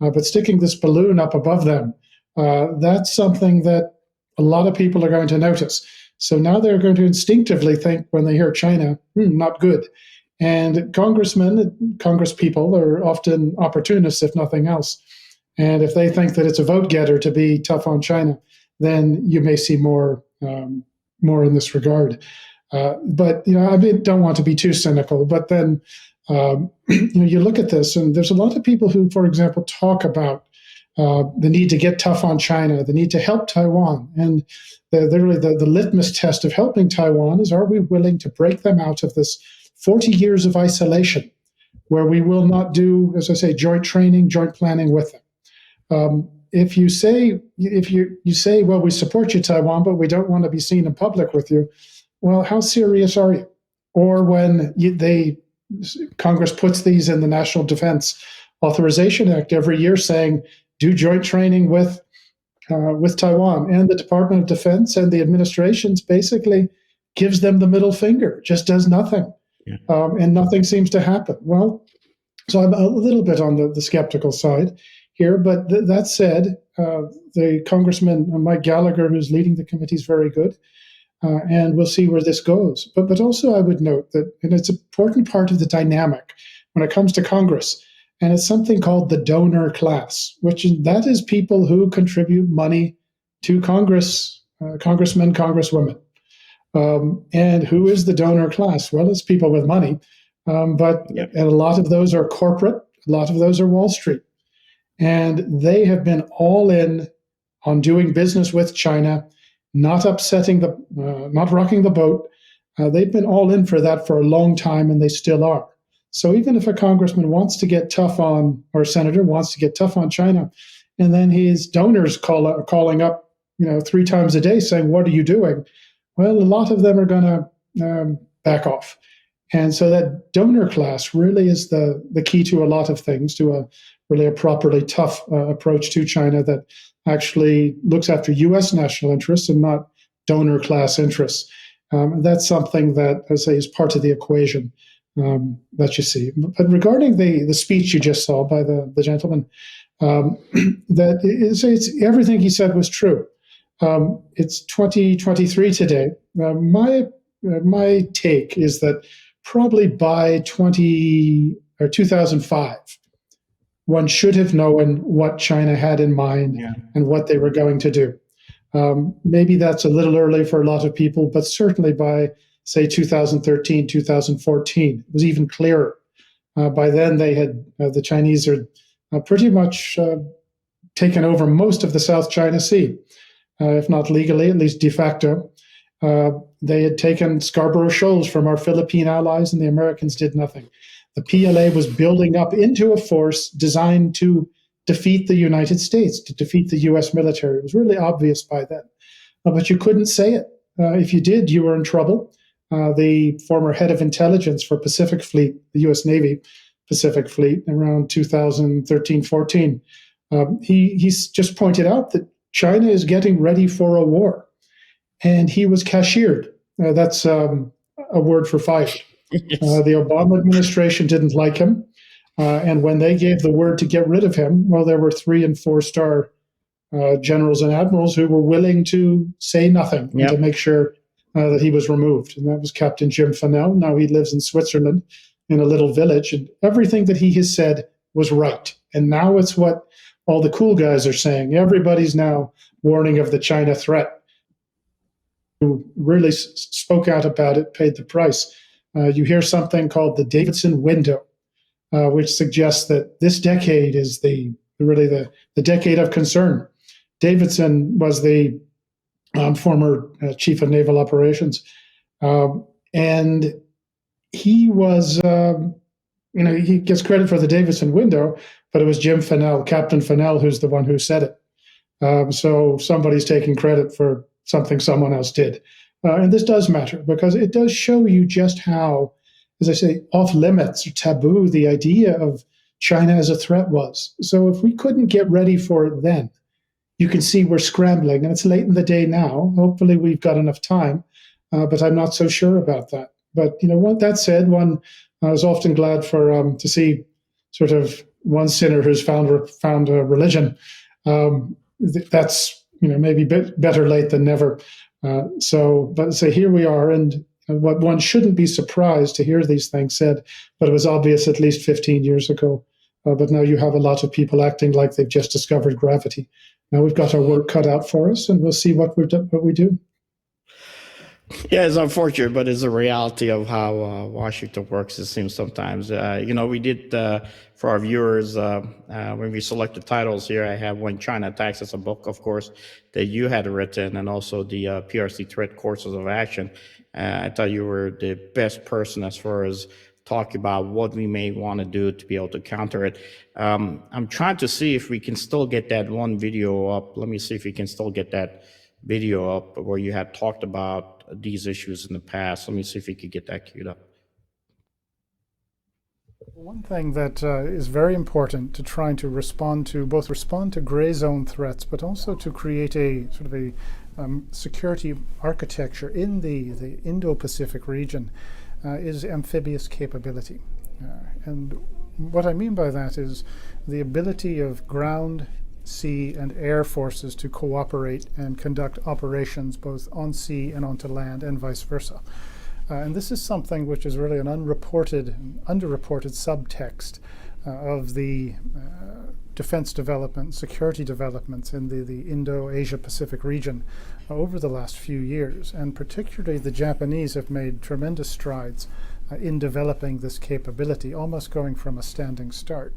But sticking this balloon up above them, that's something that a lot of people are going to notice. So now they're going to instinctively think when they hear China, not good. And congressmen, congresspeople are often opportunists, if nothing else. And if they think that it's a vote getter to be tough on China, then you may see more in this regard. But I don't want to be too cynical. But then you look at this, and there's a lot of people who, for example, talk about the need to get tough on China, the need to help Taiwan, and the litmus test of helping Taiwan is: are we willing to break them out of this 40 years of isolation, where we will not do, as I say, joint training, joint planning with them? If you say, well, we support you, Taiwan, but we don't want to be seen in public with you, well, how serious are you? Or when Congress puts these in the National Defense Authorization Act every year, saying do joint training with Taiwan, and the Department of Defense and the administrations basically gives them the middle finger, just does nothing, and nothing seems to happen. Well, so I'm a little bit on the skeptical side here, but that said, the Congressman Mike Gallagher, who's leading the committee, is very good, and we'll see where this goes. But also I would note that, and it's an important part of the dynamic when it comes to Congress, and it's something called the donor class, that is people who contribute money to Congress, congressmen, congresswomen. And who is the donor class? Well, it's people with money, and a lot of those are corporate, a lot of those are Wall Street. And they have been all in on doing business with China, not not rocking the boat. They've been all in for that for a long time, and they still are. So even if a congressman wants to get tough on, or a senator wants to get tough on China, and then his donors calling up, 3 times a day saying, "What are you doing?" Well, a lot of them are going to back off. And so that donor class really is the key to a lot of things, to a properly tough approach to China that actually looks after U.S. national interests and not donor class interests. That's something that, I say, is part of the equation that you see. But regarding the speech you just saw by the gentleman, it's everything he said was true. It's 2023 today. My take is that probably by 2005, one should have known what China had in mind and what they were going to do. Maybe that's a little early for a lot of people, but certainly by, say, 2013, 2014, it was even clearer. By then, the Chinese are pretty much taken over most of the South China Sea, if not legally, at least de facto. They had taken Scarborough Shoals from our Philippine allies, and the Americans did nothing. The PLA was building up into a force designed to defeat the United States, to defeat the U.S. military. It was really obvious by then. But you couldn't say it. If you did, you were in trouble. The former head of intelligence for Pacific Fleet, the U.S. Navy Pacific Fleet, around 2013-14, he's just pointed out that China is getting ready for a war. And he was cashiered. That's a word for fired. Yes. The Obama administration didn't like him. And when they gave the word to get rid of him, well, there were 3- and 4-star generals and admirals who were willing to say nothing and to make sure that he was removed. And that was Captain Jim Fennell. Now he lives in Switzerland in a little village. And everything that he has said was right. And now it's what all the cool guys are saying. Everybody's now warning of the China threat. Who really spoke out about it, paid the price. You hear something called the Davidson window, which suggests that this decade is the decade of concern. Davidson was the former chief of naval operations, and he was, he gets credit for the Davidson window, but it was Jim Fennell, Captain Fennell, who's the one who said it. So somebody's taking credit for something someone else did. And this does matter because it does show you just how, as I say, off limits or taboo the idea of China as a threat was. So if we couldn't get ready for it then, you can see we're scrambling, and it's late in the day now. Hopefully we've got enough time, but I'm not so sure about that. But that said, one is often glad to see sort of one sinner who's found a religion. That's maybe better late than never. But here we are, and what one shouldn't be surprised to hear these things said, but it was obvious at least 15 years ago. But now you have a lot of people acting like they've just discovered gravity. Now we've got our work cut out for us, and we'll see what we do. Yeah, it's unfortunate, but it's a reality of how Washington works, it seems sometimes. We did, for our viewers, when we selected titles here, I have When China Attacks as a book, of course, that you had written, and also the PRC Threat Courses of Action. I thought you were the best person as far as talking about what we may want to do to be able to counter it. I'm trying to see if we can still get that one video up. Let me see if we can still get that video up where you had talked about these issues in the past. Let me see if we could get that queued up. One thing that is very important to trying to respond to gray zone threats, but also to create a sort of a security architecture in the Indo-Pacific region is amphibious capability. And what I mean by that is the ability of ground, sea, and air forces to cooperate and conduct operations both on sea and onto land and vice versa. And this is something which is really an underreported subtext of the defense development, security developments in the Indo-Asia-Pacific region over the last few years. And particularly the Japanese have made tremendous strides in developing this capability, almost going from a standing start.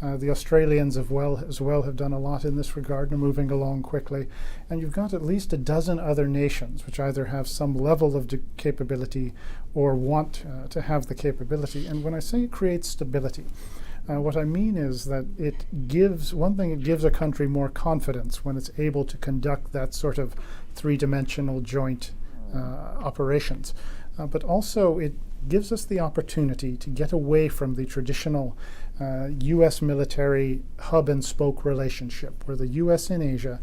The Australians as well have done a lot in this regard and are moving along quickly. And you've got at least a dozen other nations which either have some level of capability or want to have the capability. And when I say it creates stability, what I mean is that it gives a country more confidence when it's able to conduct that sort of three-dimensional joint operations. But also it gives us the opportunity to get away from the traditional U.S. military hub and spoke relationship, where the U.S. in Asia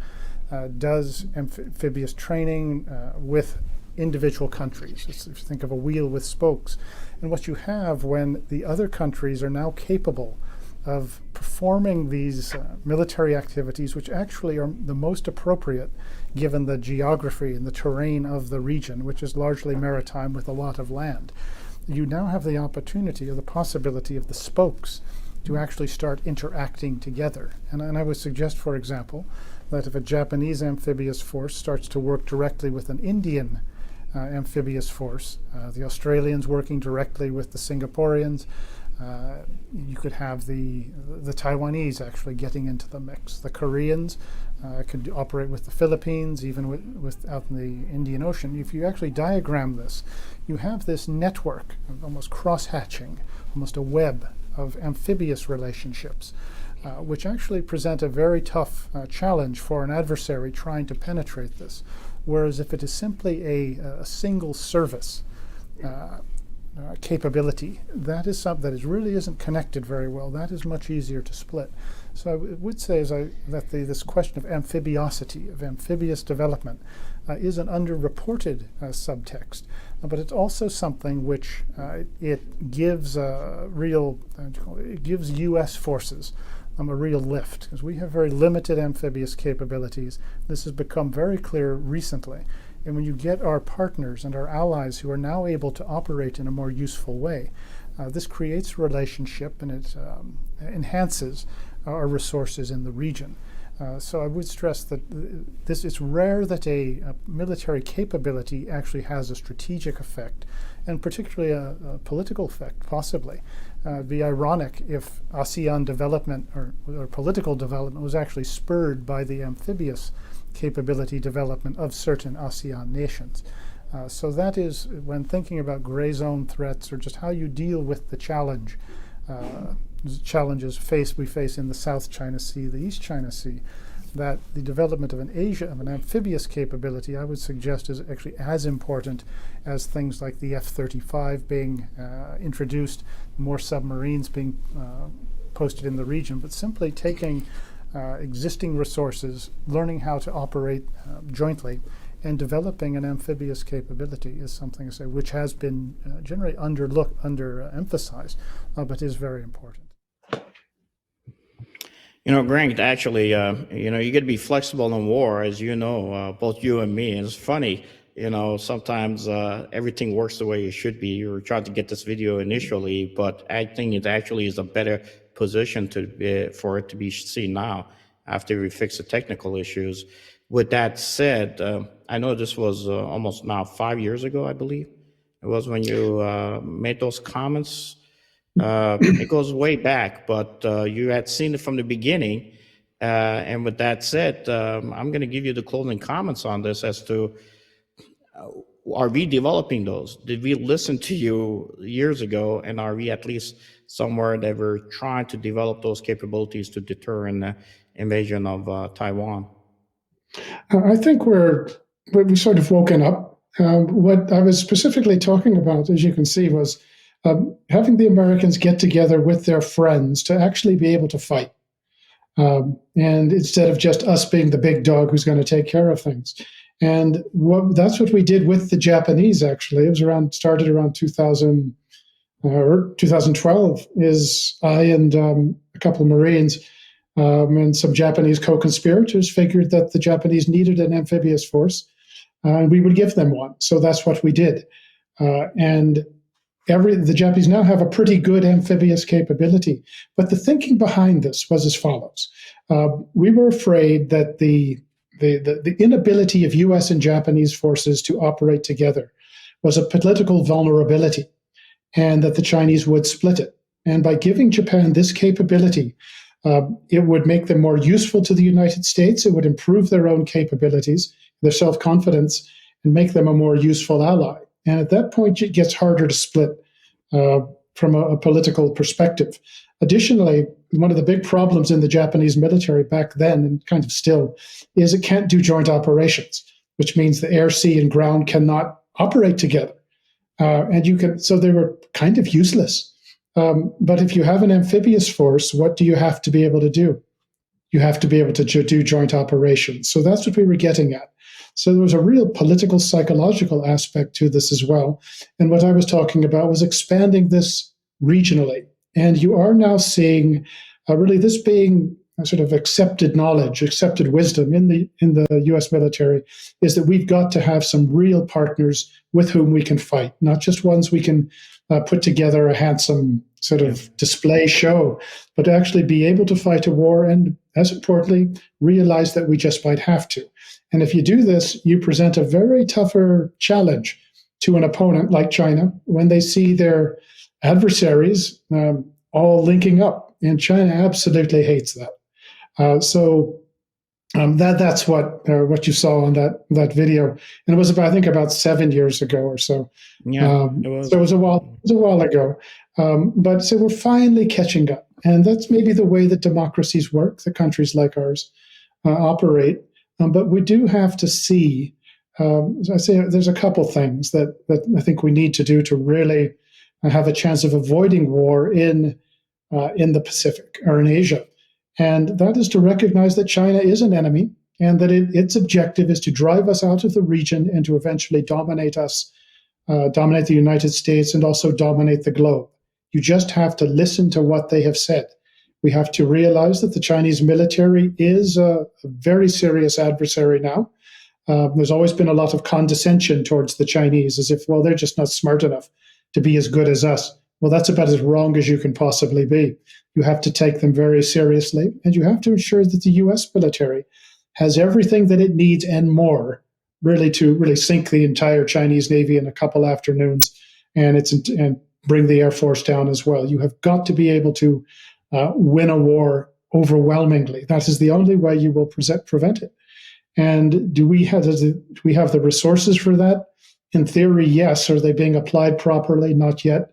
does amphibious training with individual countries. If you think of a wheel with spokes. And what you have when the other countries are now capable of performing these military activities, which actually are the most appropriate given the geography and the terrain of the region, which is largely maritime with a lot of land. You now have the opportunity or the possibility of the spokes to actually start interacting together. And I would suggest, for example, that if a Japanese amphibious force starts to work directly with an Indian amphibious force, the Australians working directly with the Singaporeans, you could have the Taiwanese actually getting into the mix. The Koreans could operate with the Philippines, even with out in the Indian Ocean. If you actually diagram this, you have this network of almost cross-hatching, almost a web of amphibious relationships, which actually present a very tough challenge for an adversary trying to penetrate this. Whereas if it is simply a single service capability, that is something that really isn't connected very well. That is much easier to split. So I would say that this question of amphibiosity, of amphibious development, is an underreported subtext, but it's also something which it gives it gives U.S. forces a real lift, because we have very limited amphibious capabilities. This has become very clear recently. And when you get our partners and our allies who are now able to operate in a more useful way, this creates a relationship and it enhances our resources in the region. So I would stress that it's rare that a military capability actually has a strategic effect, and particularly a political effect, possibly. It'd be ironic if ASEAN development or political development was actually spurred by the amphibious capability development of certain ASEAN nations. So that is, when thinking about gray zone threats or just how you deal with the challenges we face in the South China Sea, the East China Sea, that the development of an amphibious capability, I would suggest, is actually as important as things like the F-35 being introduced, more submarines being posted in the region, but simply taking existing resources, learning how to operate jointly, and developing an amphibious capability is something, say, which has been generally underemphasized, but is very important. Grant, actually, you got to be flexible in war, as you know, both you and me. And it's funny, sometimes everything works the way it should be. You were trying to get this video initially, but I think it actually is a better position for it to be seen now after we fix the technical issues. With that said, I know this was almost now 5 years ago, I believe. It was when you made those comments. It goes way back, but you had seen it from the beginning. And with that said, I'm going to give you the closing comments on this as to, are we developing those? Did we listen to you years ago? And are we at least somewhere that we're trying to develop those capabilities to deter an invasion of Taiwan? I think we've sort of woken up. What I was specifically talking about, as you can see, was having the Americans get together with their friends to actually be able to fight. And instead of just us being the big dog who's going to take care of things. And that's what we did with the Japanese, actually. It was started around 2000 or 2012, is I and a couple of Marines and some Japanese co-conspirators figured that the Japanese needed an amphibious force, and we would give them one. So that's what we did. And the Japanese now have a pretty good amphibious capability. But the thinking behind this was as follows. We were afraid that the inability of U.S. and Japanese forces to operate together was a political vulnerability, and that the Chinese would split it. And by giving Japan this capability, it would make them more useful to the United States. It would improve their own capabilities, their self-confidence, and make them a more useful ally. And at that point, it gets harder to split from a political perspective. Additionally, one of the big problems in the Japanese military back then, and kind of still, is it can't do joint operations, which means the air, sea, and ground cannot operate together. So they were kind of useless. But if you have an amphibious force, what do you have to be able to do? You have to be able to do joint operations. So that's what we were getting at. So there was a real political, psychological aspect to this as well. And what I was talking about was expanding this regionally. And you are now seeing really this being a sort of accepted knowledge, accepted wisdom in the U.S. military, is that we've got to have some real partners with whom we can fight, not just ones we can put together a handsome sort of display show, but to actually be able to fight a war and, as importantly, realize that we just might have to. And if you do this, you present a very tougher challenge to an opponent like China when they see their adversaries all linking up. And China absolutely hates that. So that's what you saw on that video. And it was about 7 years ago or so. Yeah, it was. So it was a while ago. But so we're finally catching up. And that's maybe the way that democracies work, that countries like ours operate. But we do have to see, as I say, there's a couple things that I think we need to do to really have a chance of avoiding war in the Pacific or in Asia. And that is to recognize that China is an enemy and that its objective is to drive us out of the region and to eventually dominate us, dominate the United States, and also dominate the globe. You just have to listen to what they have said. We have to realize that the Chinese military is a very serious adversary now. There's always been a lot of condescension towards the Chinese, as if, well, they're just not smart enough to be as good as us. Well, that's about as wrong as you can possibly be. You have to take them very seriously, and you have to ensure that the U.S. military has everything that it needs and more, really, to sink the entire Chinese Navy in a couple afternoons, and bring the Air Force down as well. You have got to be able to win a war overwhelmingly. That is the only way you will prevent it. And do we have the resources for that? In theory, yes. Are they being applied properly? Not yet.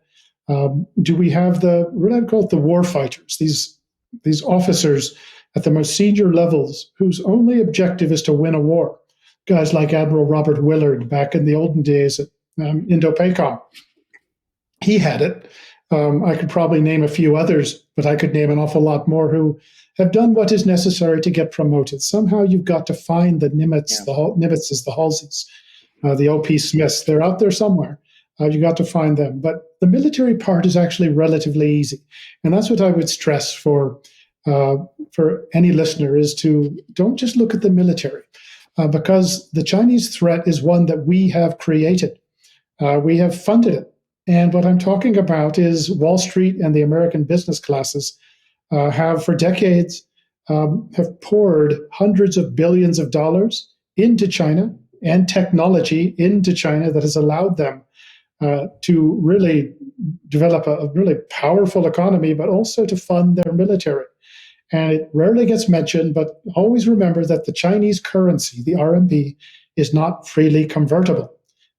Do we have I'd call it the war fighters, these officers at the most senior levels whose only objective is to win a war. Guys like Admiral Robert Willard back in the olden days at Indo-PACOM. He had it. I could probably name a few others, but I could name an awful lot more who have done what is necessary to get promoted. Somehow you've got to find the Nimitz, the Nimitz, the Halseys, the O.P. Smiths. They're out there somewhere. You got to find them. But the military part is actually relatively easy. And that's what I would stress for any listener is to don't just look at the military, because the Chinese threat is one that we have created. We have funded it. And what I'm talking about is Wall Street and the American business classes have for decades have poured hundreds of billions of dollars into China and technology into China that has allowed them to really develop a really powerful economy, but also to fund their military. And it rarely gets mentioned, but always remember that the Chinese currency, the RMB, is not freely convertible.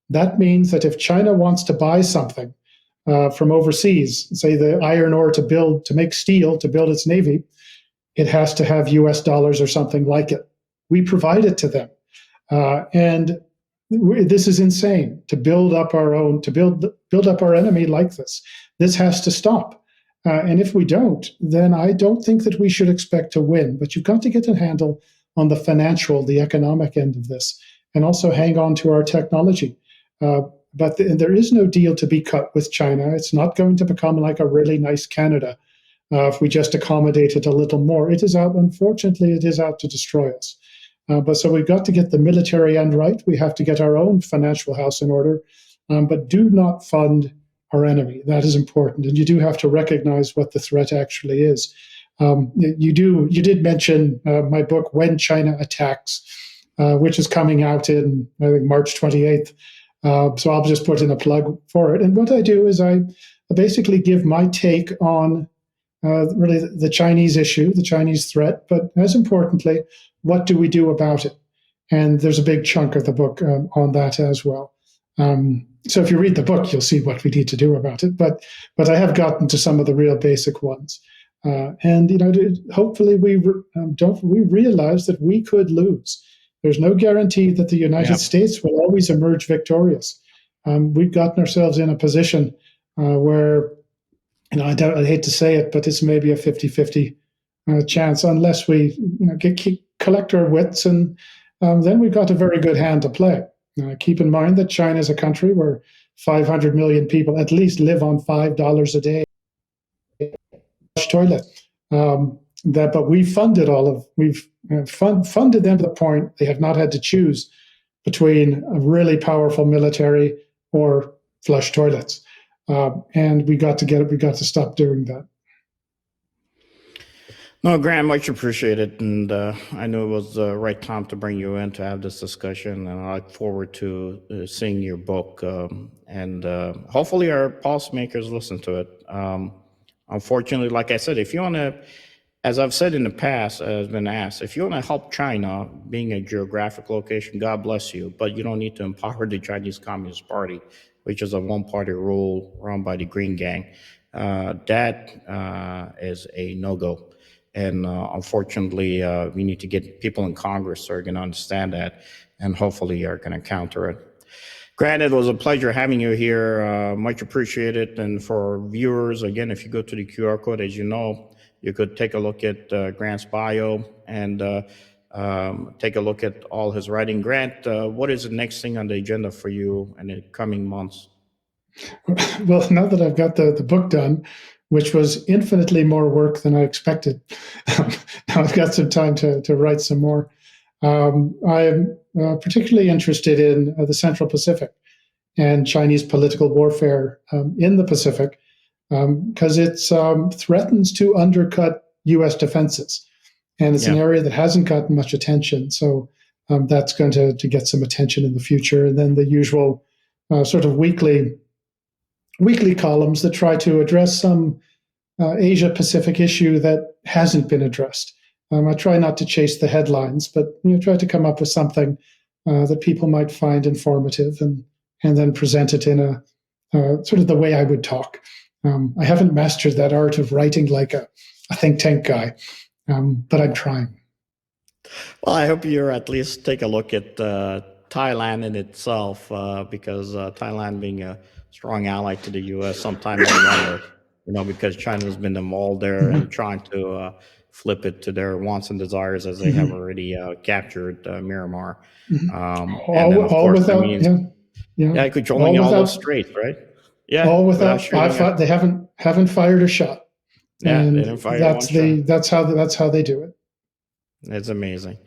That means that if China wants to buy something from overseas, say the iron ore to make steel, to build its navy, it has to have US dollars or something like it. We provide it to them. This is insane to build up our own, to build up our enemy like this. This has to stop. And if we don't, then I don't think that we should expect to win. But you've got to get a handle on the financial, the economic end of this, and also hang on to our technology. But there is no deal to be cut with China. It's not going to become like a really nice Canada if we just accommodate it a little more. It is out, unfortunately, it is out to destroy us. But so we've got to get the military end right. We have to get our own financial house in order. But do not fund our enemy. That is important. And you do have to recognize what the threat actually is. You did mention my book, When China Attacks, which is coming out in, I think, March 28th. So I'll just put in a plug for it. And what I do is I basically give my take on really the Chinese issue, the Chinese threat, but as importantly, what do we do about it? And there's a big chunk of the book on that as well. So if you read the book, you'll see what we need to do about it. But I have gotten to some of the real basic ones. And hopefully we realize that we could lose. There's no guarantee that the United States will always emerge victorious. We've gotten ourselves in a position where, I hate to say it, but it's maybe a 50-50 chance unless we collect our wits, and then we've got a very good hand to play. Keep in mind that China is a country where 500 million people at least live on $5 a day toilet. But we've funded funded them to the point they have not had to choose between a really powerful military or flush toilets. And we got to stop doing that. No, Grant, much appreciated. And I knew it was the right time to bring you in to have this discussion. And I look forward to seeing your book. And hopefully our policymakers listen to it. Unfortunately, like I said, if you want to, as I've said in the past, has been asked, if you want to help China, being a geographic location, God bless you, but you don't need to empower the Chinese Communist Party, which is a one-party rule run by the Green Gang. That is a no-go. And unfortunately, we need to get people in Congress who are going to understand that and hopefully are going to counter it. Grant, it was a pleasure having you here. Much appreciated. And for viewers, again, if you go to the QR code, as you know, you could take a look at Grant's bio and take a look at all his writing. Grant, what is the next thing on the agenda for you in the coming months? Well, now that I've got the book done, which was infinitely more work than I expected, now I've got some time to write some more. I'm particularly interested in the Central Pacific and Chinese political warfare in the Pacific, because it threatens to undercut U.S. defenses. And it's an area that hasn't gotten much attention. So that's going to get some attention in the future. And then the usual sort of weekly columns that try to address some Asia-Pacific issue that hasn't been addressed. I try not to chase the headlines, but try to come up with something that people might find informative and then present it in a sort of the way I would talk. I haven't mastered that art of writing like a think tank guy. but I'm trying. Well, I hope you at least take a look at Thailand in itself, because Thailand being a strong ally to the U.S., sometimes I wonder, because China's been involved there and trying to flip it to their wants and desires, as they have already captured Myanmar. And then, of All course, without, controlling all those straits, right? Yeah, all without shooting they haven't fired a shot. Yeah, and they didn't fire one shot. that's how they do it. It's amazing.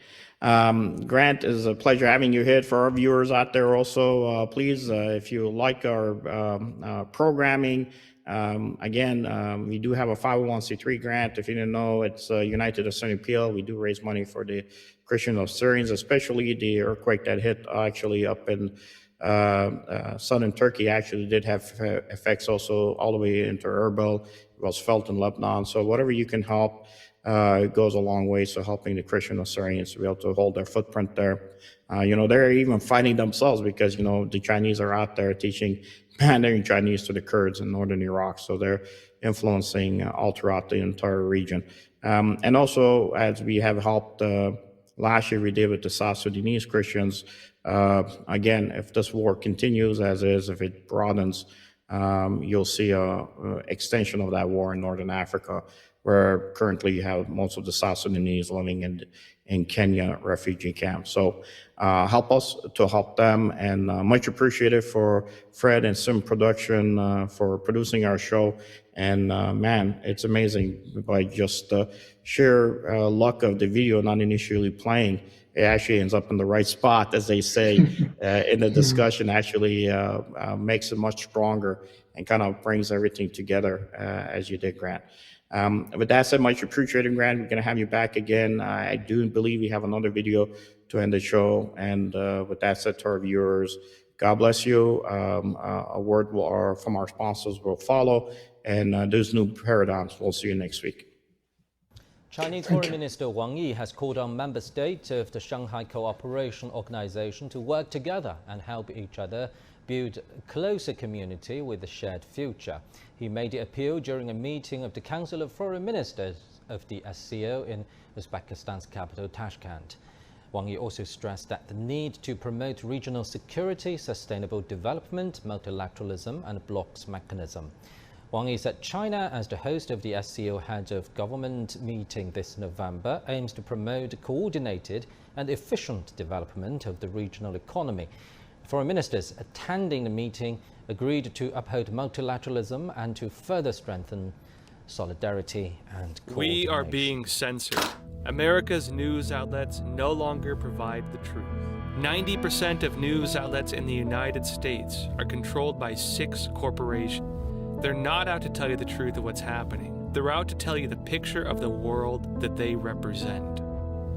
Grant, it's a pleasure having you here. For our viewers out there also, please, if you like our programming, again, we do have a 501c3 grant. If you didn't know, it's United Assyrian Appeal. We do raise money for the Christian Assyrians, especially the earthquake that hit actually up in southern Turkey. Actually did have effects also all the way into Erbil. It was felt in Lebanon. So whatever you can help, it goes a long way. So helping the Christian Assyrians to be able to hold their footprint there. They're even fighting themselves because, the Chinese are out there teaching Mandarin Chinese to the Kurds in northern Iraq. So they're influencing all throughout the entire region. And also, as we have helped last year, we did with the South Sudanese Christians. Again, if this war continues as is, if it broadens, you'll see a extension of that war in Northern Africa, where currently you have most of the South Sudanese living in Kenya refugee camps. So help us to help them, and much appreciated for Fred and Sim Production for producing our show. And man, it's amazing by just sheer luck of the video not initially playing. It actually ends up in the right spot, as they say, in the discussion. Actually makes it much stronger and kind of brings everything together as you did, Grant. With that said, much appreciated, Grant. We're going to have you back again. I do believe we have another video to end the show. And with that said, to our viewers, God bless you. A word from our sponsors will follow. And those new paradigms. We'll see you next week. Chinese Foreign Minister Wang Yi has called on member states of the Shanghai Cooperation Organization to work together and help each other build a closer community with a shared future. He made the appeal during a meeting of the Council of Foreign Ministers of the SCO in Uzbekistan's capital, Tashkent. Wang Yi also stressed that the need to promote regional security, sustainable development, multilateralism and bloc's mechanism. Wang Yi said China, as the host of the SCO Head of Government meeting this November, aims to promote coordinated and efficient development of the regional economy. Foreign ministers attending the meeting agreed to uphold multilateralism and to further strengthen solidarity and coordination. We are being censored. America's news outlets no longer provide the truth. 90% of news outlets in the United States are controlled by 6 corporations. They're not out to tell you the truth of what's happening. They're out to tell you the picture of the world that they represent.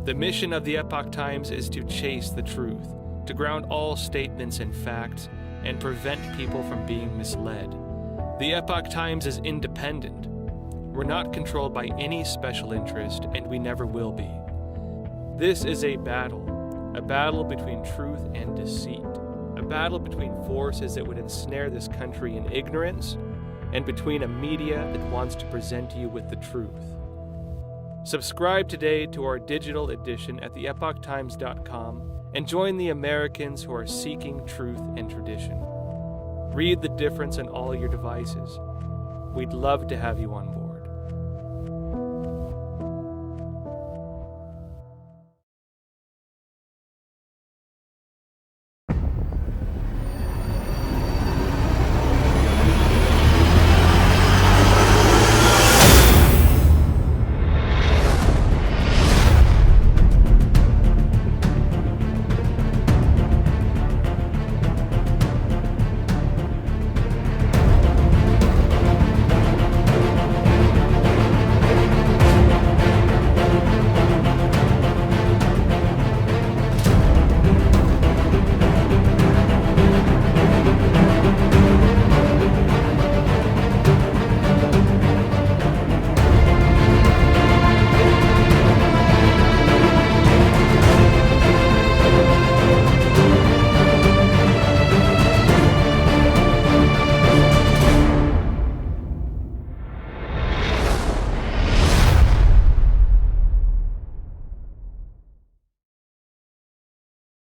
The mission of the Epoch Times is to chase the truth, to ground all statements in facts, and prevent people from being misled. The Epoch Times is independent. We're not controlled by any special interest, and we never will be. This is a battle between truth and deceit, a battle between forces that would ensnare this country in ignorance, and between a media that wants to present you with the truth. Subscribe today to our digital edition at theepochtimes.com and join the Americans who are seeking truth and tradition. Read the difference on all your devices. We'd love to have you on board.